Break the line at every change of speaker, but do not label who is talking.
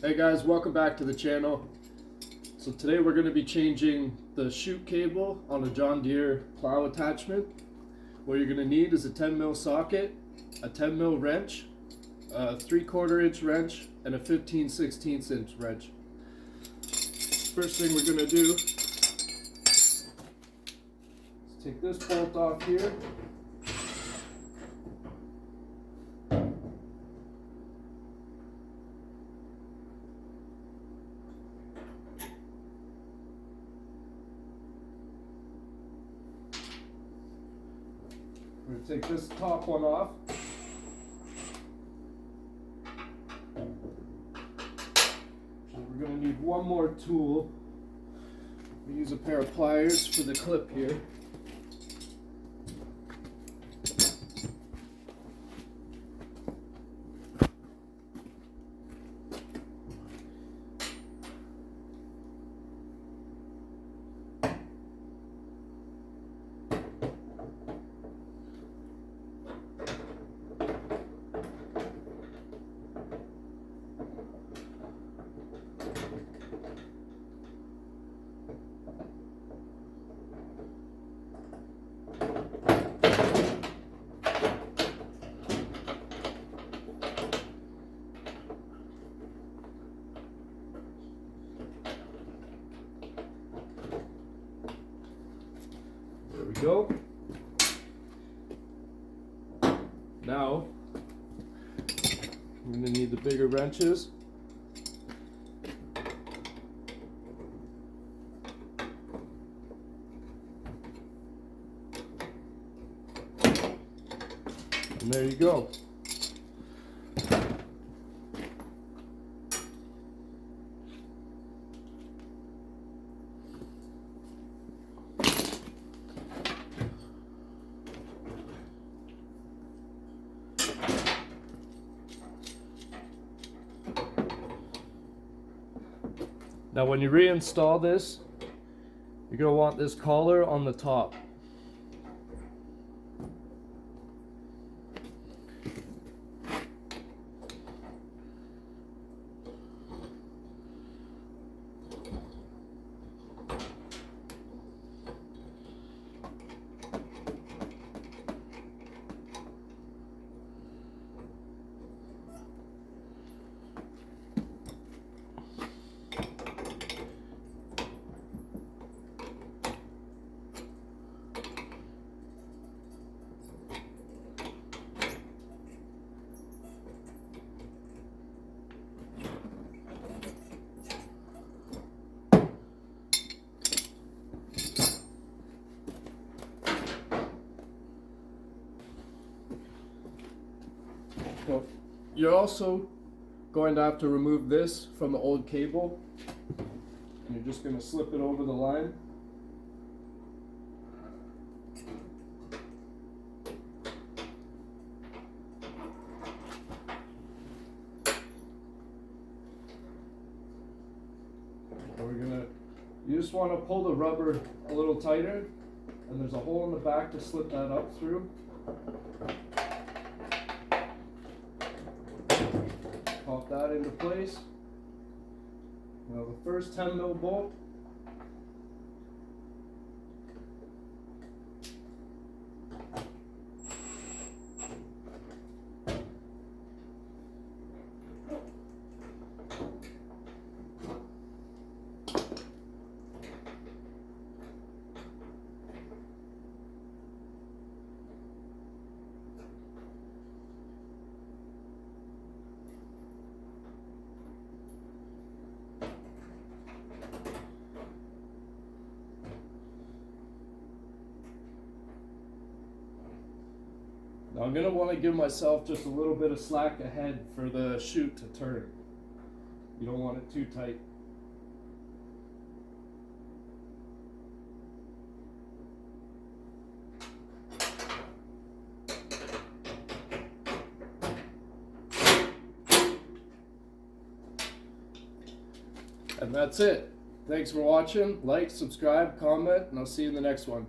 Hey guys, welcome back to the channel. So today we're going to be changing the chute cable on a John Deere plow attachment. What you're going to need is a 10mm socket, a 10mm wrench, a 3/4 inch wrench, and a 15/16 inch wrench. First thing we're going to do is take this bolt off here. We're going to take this top one off. We're going to need one more tool. We use a pair of pliers for the clip here. There we go. Now, I'm going to need the bigger wrenches. And there you go. Now when you reinstall this, you're going to want this collar on the top. So you're also going to have to remove this from the old cable, and you're just going to slip it over the line. You just want to pull the rubber a little tighter, and there's a hole in the back to slip that up through. Pop that into place. Now the first 10mm bolt. Now I'm going to want to give myself just a little bit of slack ahead for the chute to turn. You don't want it too tight. And that's it. Thanks for watching. Like, subscribe, comment, and I'll see you in the next one.